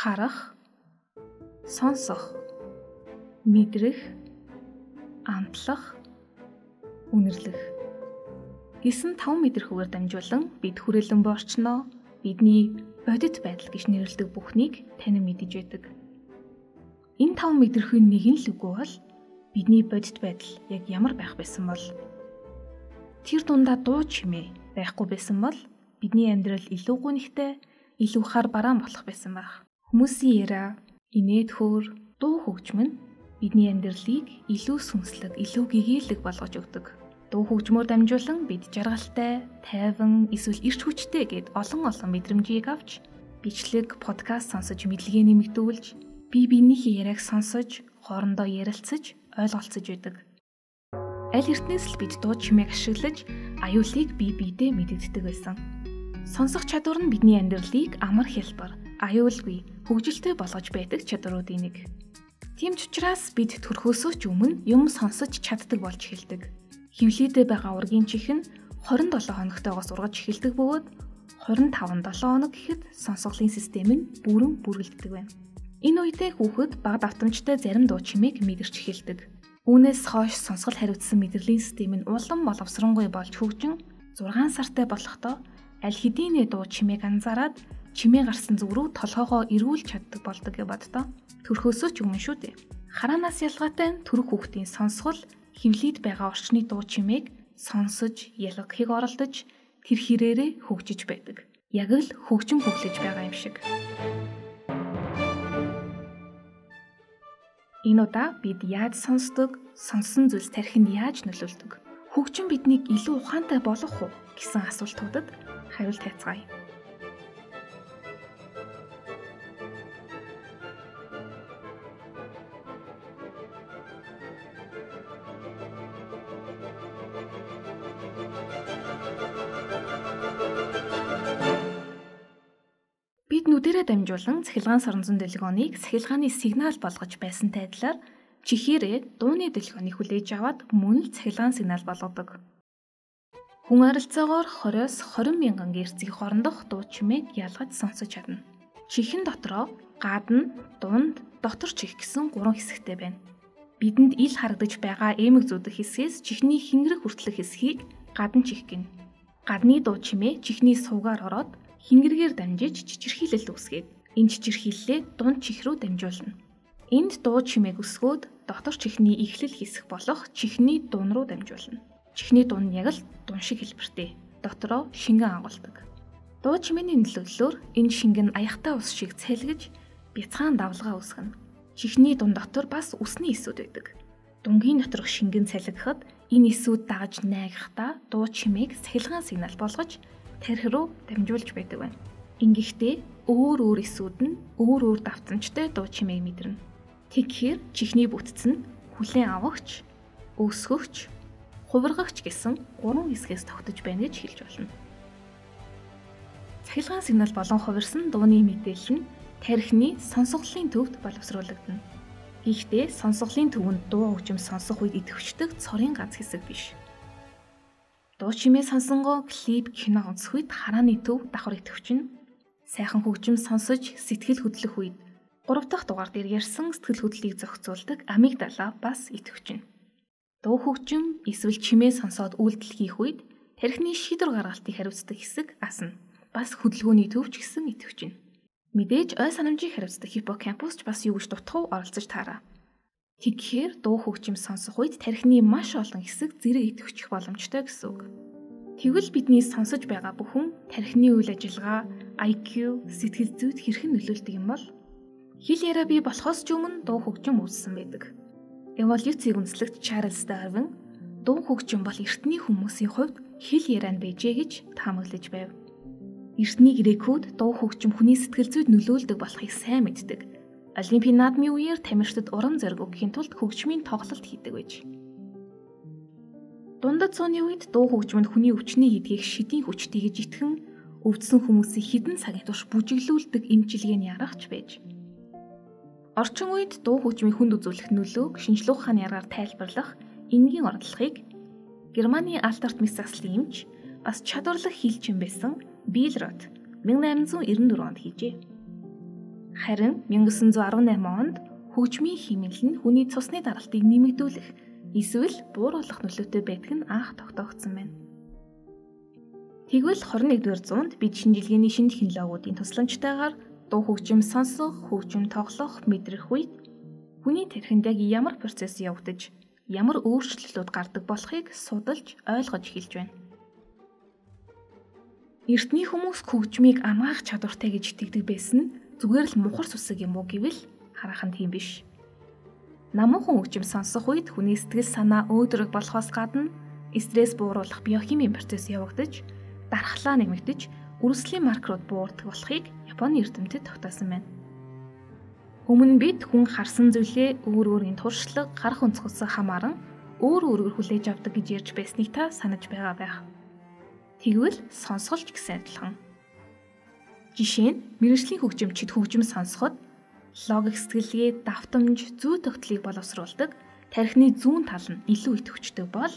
харах, сонсох, мэдрэх, амтлах, үнэрлэх. Гэсэн 5 мэдрэхүүгээр дамжуулан бид хүрээлэн борчноо бидний бодит байдал гэж нэрлэдэг бүхнийг танин мэдэж байдаг. Энэ 5 мэдрэхүйн нэг нь л үгүй бол бидний бодит байдал яг ямар байх байсан бол тэр дундаа дуу чимээ байхгүй байсан бол бидний амьдрал илүү гүнхтэй, илүү хар бараан болох байсан байх. Хүмүүсийн яриа, инээд хөөр, дуу хөгжим нь бидний амьдралыг илүү сүнслэг, илүү гэгээлэг болгож өгдөг. Дуу хөгжмөөр дамжуулан бид жаргалтай, тайван, эсвэл эрч хүчтэй гэд олон мэдрэмжийг авч, бичлэг, подкаст сонсож мэдлэгээ нэмэгдүүлж, бие биенийхээ яриаг сонсож, хоорондоо ярилцаж, ойлголцож байдаг. Аль эртнээс л бид дуу чимээг ашиглаж, аюулыг бие биедээ мэдэгддэг байсан. Сонсох чадвар нь бидний амьдралыг амар хялбар, аюулгүй, хөгжилтэй болгож байдаг чадруудын нэг. Тийм ч учраас бид төрхөөсөө ч өмнө юм сонсож чаддаг болж эхэлдэг. Хевлийдээ байгаа ургийн чихэн 27 хоногтойгоос ургаж эхэлдэг бөгөөд 25-7 хоног гэхэд сонсголын систем нь бүрэн бүргэлддэг байна. Энэ үедээ хүүхэд бага давтамжтай зарим дуу чимээг мэдэрч эхэлдэг. Үүнээс хойш сонсгол хариуцсан мэдрэлийн систем нь улам боловсронгуй болж хөгжин 6 сартай болохдоо аль хэдийнэ дуу чимээг анзаараад чимээ гарсан зүг рүү толгоогоо эргүүлж чаддаг болдог гэж боддоо. Төрхөөсөө ч өмнө шүү дээ. Хараанаас ялгаатай төрөх хүүхдийн сонсгол хевлийд байгаа орчны дуу чимээг сонсож, ялгахыг оролдож, тэр хэрээрээ хөгжиж байдаг. Яг л хөгжим хөглөж байгаа юм шиг. Энэ удаа бид яаж сонсдог, сонссон зүйлс тархинд яаж нөлөөлдөг? Хөгжим биднийг илүү ухаантай болгох уу гэсэн асуултуудад хариулт хайцгаая. Бид нүдэрээ дамжуулан цахилгаан соронзон дэлгөөнийг цахилгааны сигнал болгож байсантай адилаар чихээрээ дууны дэлгөөнийг хүлээж аваад мөн л цахилгаан сигнал болгодог. Хүн арилцаагаар 20-20 мянган герцийн хоорондох дуу чимээг ялгаж сонсож чадна. Чихэн дотроо гадна, дунд, дотор чих гэсэн 3 хэсэгтэй байна. Бидэнд ил харагдаж байгаа эмэг зүдэх хэсгээс чихний хингэрэг хүртэлх хэсгийг гадна чих гэнэ. Гадны дуу чимээ чихний сувгаар ороод хингэргээр дамжиж чичирхийлэл үүсгээд энэ чичирхийллээ дунд чих рүү дамжуулна. Энд дуу чимээг өсгөөд дотор чихний эхлэл хэсэг болох чихний дун руу дамжуулна. Чихний дун яг л дун шиг хэлбэртэй. Дотроо шингэн агуулдаг. Дуу чимээний нөлөөллөөр энэ шингэн аяхтай ус шиг цайлгаж бяцхан давлгаа үүсгэнэ. Чихний дун дотор бас усны эсүүд байдаг. Дунгийн доторх шингэн цалгихад энэ эсүүд дагаж найгахдаа дуу чимээг цахилгаан сигнал болгож тархи руу дамжуулж байдаг байна. Ингэхдээ өөр эсүүд нь өөр давтамжтай дуу чимээг мэдэрнэ. Тэгэхээр чихний бүтц нь хүлээн авагч, өсгөгч, хувиргагч гэсэн 3 хэсгээс тогтож байна гэж хэлж болно. Цахилгаан сигнал болон хувирсан дууны мэдээлэл нь тархины сонсголын төвд боловсруулагдана. Гэхдээ сонсголын төвөнд дуу хөгжим сонсох үед идэвхждэг цорын ганц хэсэг биш. Дуу чимээ сонсонгоо клип, кино үзэх үед харааны төв давхар идэвхжинэ. Сайхан хөгжим сонсож сэтгэл хөдлөх үед 3 дахь дугаар дээр ярьсан сэтгэл хөдлөлийг зохицуулдаг амигдала бас идэвхжинэ. Дуу хөгжим эсвэл чимээ сонсоод үйлдэл хийх үед тархины шийдвэр гаргалтыг хариуцдаг хэсэг асна. Бас хөдөлгөөний төвч гэсэн идэвхжинэ. Мэдээж ой санамжийг хариуцдаг хиппокампус ч бас юу гэж дутхав оролцож таараа. Тэгэхээр дуу хөгжим сонсох үед тархины маш олон хэсэг зэрэг идэвхжих боломжтой гэсэн үг. Тэгвэл бидний сонсож байгаа бүхэн тархины үйл ажиллагаа, IQ, сэтгэл зүйд хэрхэн нөлөөлдөг юм бол хэл яриа бий болохоос ч өмнө дуу хөгжим үүссэн байдаг. Эволюцийг үндэслэгч Чарльз Дарвин дуу хөгжим бол эртний хүмүүсийн хувьд хэл ярианд байжээ гэж таамаглаж байв. Эртний грекүүд дуу хөгжим хүний сэтгэл зүйд нөлөөлдөг болохыг сайн мэддэг. Олимпийн наадмын үеэр тамирчдад урам зориг өгөхийн тулд хөгжмийн тоглолт хийдэг байж. Дундад цооны үед дуу хөгжим нь хүний өвчний хийдгийг шидийн хүчтэй гэж итгэн өвдсөн хүмүүсийг хідэн цагийн турш бүжиглүүлдэг эмчилгээний аргач байж. Орчин үед дуу хөгжмийн хүнд үзүүлэх нөлөөг шинжлэх ухааны аргаар тайлбарлах энгийн ордлогыг Германы Альберт Мисаслын эмч бас чадварлах хэлчин байсан Билл Рот 1894 онд хийжээ. Харин 1918 онд хөгжмийн хэмнэл нь хүний цусны даралтыг нэмэгдүүлэх эсвэл бууруулах нөлөөтэй байдаг нь анх тогтоогдсон байна. Тэгвэл 21-р зуунд бид шинжилгээний шинэ технологиудын тусламжтайгаар дуу хөгжим сонсох, хөгжим тоглох, мэдрэх үед хүний тархинд яг ямар процесс явагдаж, ямар өөрчлөлтүүд гардаг болохыг судалж, ойлгож эхэлж байна. Эртний хүмүүс хөгжмийг амгаах чадвартай гэж итгэдэг байсан нь зүгээр л мухар сүсэг юм уу гэвэл хараахан тийм биш. Намуухан хөгжим сонсох үед хүний сэтгэл санаа өөдрөг болохоос гадна стресс бууруулах биохимийн процесс явагдаж, дархлаа нэмэгдэж, үрслийн маркерууд буурдаг болохыг Японы эрдэмтэд тогтоосон байна. Өмнө бид хүн харсан зүйлээ өөр өөрийн туршлага, гарах өнцгөөсөө хамааран өөрөөр хүлээж авдаг гэж ярьж байсныг та санаж байгаа байх. Тэгвэл сонсголч гэсэн адилхан. Жишээ нь мэргэжлийн хөгжимчид хөгжим сонсоход логик сэтгэлгээ, давтамж, зүй тогтлыг боловсруулдаг тархины зүүн тал нь илүү идэвхждэг бол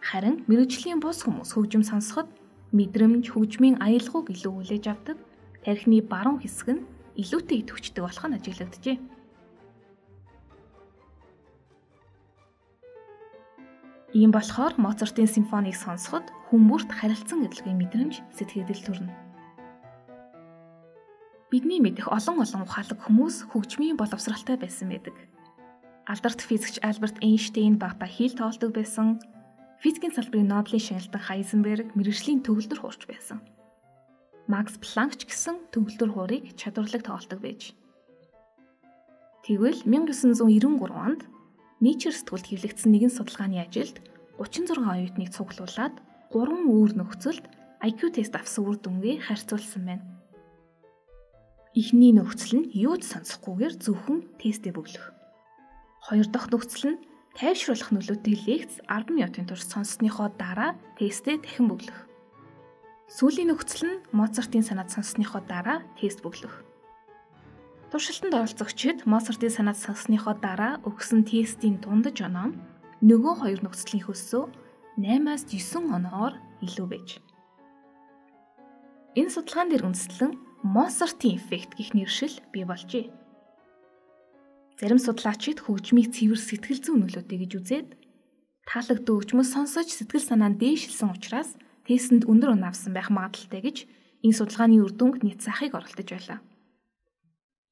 харин мэргэжлийн бус хүмүүс хөгжим сонсоход мэдрэмж, хөгжмийн аялгауг илүү хүлээж авдаг тархины баруун хэсэг нь илүүтэй идэвхждэг болох нь ажиглагджээ. Ийм болохоор Моцартын симфоник сонсоход хүмүүрт харилцан эдлэгийн мэдрэмж сэтгэгдэл төрнө. Бидний мэдэх олон ухаалаг хүмүүс хөгжмийн боловсралтай байсан байдаг. Алдарт физикч Альберт Эйнштейн багтаа хийл тоолдог байсан. Физикийн салбарын Нобелийн шагналтан Хайзенберг мэргэжлийн төгөлдөр хуурч байсан. Макс Планк ч гэсэн төгөлдөр хуурыг чадварлаг тоолдог байж. Тэгвэл 1993 онд Nature сэтгүүлд хэвлэгдсэн нэгэн судалгааны ажилд 36 оюутныг цуглуулад 3 өөр нөхцөлд IQ тест авсан үр дүнгээ харьцуулсан байна. Эхний нөхцөл нь юуд сонсохгүйгээр зөвхөн тестээ бөглөх. Хоёр дахь нөхцөл нь тайвшруулах нөлөөтэй лекц 10 минутын турш сонссныхоо дараа тестээ дахин бөглөх. Сүүлийн нөхцөл нь Моцартын санаад сонссныхоо дараа тест бөглөх. Туршилтанд оролцогчид Моцартын санаад сонссныхоо дараа өгсөн тестийн дундаж оноо нөгөө хоёр нөхцөлийн хөлсөө 8-аас 9 оноогоор илүү байж. Энэ судалгаан дээр үндэслэн Моцартын эффект гэх нэршил бий болжээ. Зарим судлаачид хөгжмийг цэвэр сэтгэл зүйн нөлөөтэй гэж үзээд таалагдсан хөгжмөс сонсож сэтгэл санаа нь дээшилсэн учраас тестэнд өндөр оноо авсан байх магадaltaй гэж энэ судалгааны үр дүнг нийт заахыг оролдож байлаа.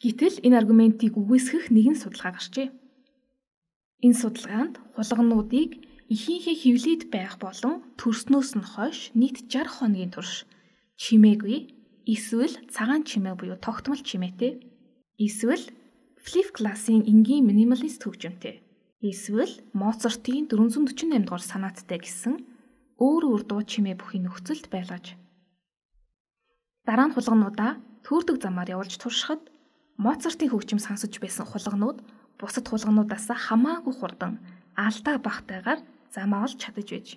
Гэтэл энэ аргументыг үгүйсгэх нэгэн судалгаа гарчээ. Энэ судалгаанд хулгануудыг ихийнхээ хөвлөд байх болон төрснөөс нь хойш нийт 60 хоногийн турш чимээгүй эсвэл цагаан чимээ буюу тогтмол чимээтэй эсвэл Flip классын энгийн минималист хөгжимтэй эсвэл Моцартын 448 дугаар санааттай гэсэн өөр дуу чимээ бүхий нөхцөлд байлгаж. Дараа нь хулгануудаа төөрдөг замаар явуулж туршихад Моцартын хөгжим сонсож байсан хулганууд бусад хулгануудаас хамаагүй хурдан алдаа багтайгаар замаа олж чадаж байж.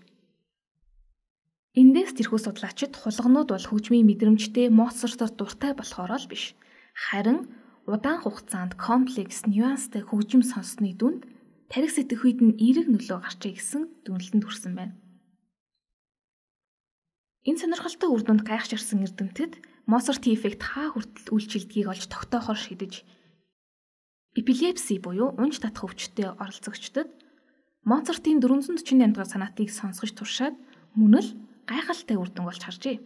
Эндээс тэрхүү судлаачид хулганууд бол хөгжмийн мэдрэмжтэй Моцартаар дуртай болохоор л биш. Харин удаан хугацаанд комплекс нюанстай хөгжим сонссны дүнд тарих сэтгэхүйд нь эерэг нөлөө гарчээ гэсэн дүнлэлтэнд хүрсэн байна. Энэ сонирхолтой үр дүнд гайхширсан эрдэмтэд Моцартын эффект хаа хүртэл үйлчилдгийг олж тогтоохоор шийдэж эпилепси буюу унж татах өвчтөд оролцогчдод Моцартын 448 дугаар санаатыг сонсгож туршаад мөн л гайхалтай үр дүн болж харжээ.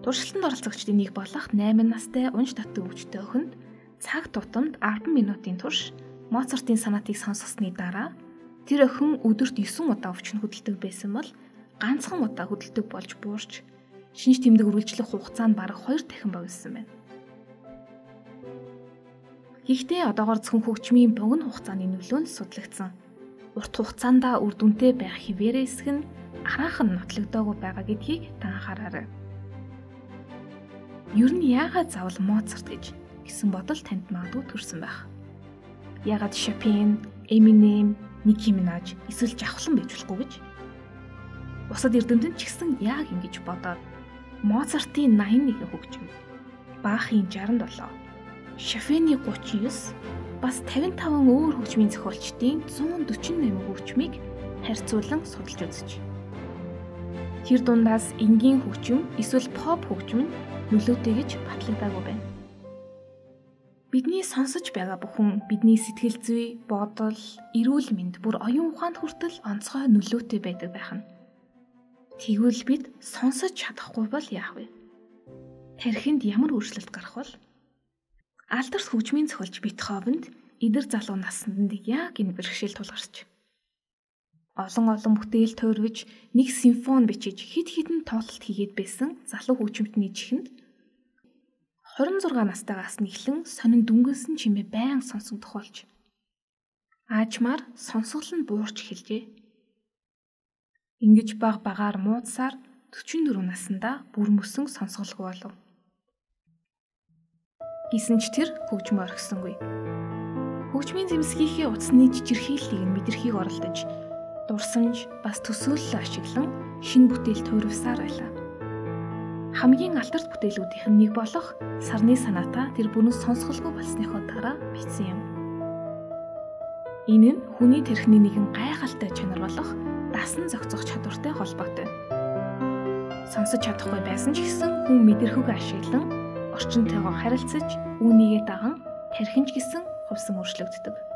Туршилтанд оролцогчдын нэг болох 8 настай унж татдаг өвчтөд охинд цаг тутамд 10 минутын турш Моцартын санаатыг сонсгосны дараа тэр охин өдөрт 9 удаа өвчин хөдөлдөг байсан бол ганцхан удаа хөдөлдөг болж буурч шинж тэмдэг үргэлжлэх хугацаа нь бараг 2 дахин богиносон байна. Гэхдээ одоогоор зөвхөн хөгжмийн богино хугацааны нөлөө нь судлагдсан. Урт хугацаанд үр дүнтэй байх хിവэрээ эсэх нь араахан нотлогдоогүй байгаа гэдгийг та анхаараарай. Ер нь яагаад заавал Моцарт гэсэн бодол танд магадгүй төрсэн байх. Яагаад Chopin, Eminem, Nicki Minaj эсвэл Жавхлан байж болохгүй гэж? Бусад эрдэмтэн ч гэсэн яг ингэж бодоод Моцартын 81 хөгжим, Бахын 67, Chopin-ы 39 бас 55 өөр хөгжмийн зохиолчдын 148 хөгжмийг харьцуулан судалж үзэж. Тэр дундаас энгийн хөгжим эсвэл pop хөгжим нь нөлөөтэй гэж батлагдаагүй байна. Бидний сонсож байгаа бүхэн бидний сэтгэл зүй, бодол, эрүүл мэнд бүр оюун ухаанд хүртэл онцгой нөлөөтэй байдаг байх нь. Тэгвэл бид сонсож чадахгүй бол яах вэ? Тархинд ямар өөрчлөлт гарах вэ? Алдарт хөгжмийн зохиолч Бетховенд эдэр залуу наснд яг энэ бэрхшээл тулгарч. Олон бүтээл туурвиж, нэг симфони бичиж, хэд хэдэн тоглолт хийгээд байсан залуу хөгжимтний чихэнд 26 настайгаас нэхлэн сонин дүнгэлсэн чимээ байн сонсогдох болж. Аажмаар сонсгол нь буурч эхэлжээ. Ингэж багаар муудсаар 44 наснда бүр мөсөн сонсголгүй болов. Гисэн ч тэр хөгжмөө орхисонгүй. Хөгжмийн зэмсгийнхээ утасны жижирхийллийг нь мэдрэхийг оролдож, дурсамж бас төсөөлөл ашиглан шинэ бүтээл туурвсаар байлаа. Хамгийн алдарт бүтээлүүдийнх нь нэг болох Сарны санаатаа тэр бүрэн сонсголгүй болсныхоо дараа бичсэн юм. Энэ нь хүний тэрхний нэгэн гайхалтай чанар болох дасан зохицох чадвартай холбоотой. Сонсож чадахгүй байсан ч гэсэн хүн мэдрэхүйг ашиглан орчинтойгоо харилцаж, үүнийгээ даган тархинч гэсэн хувьсан өөрчлөгддөг.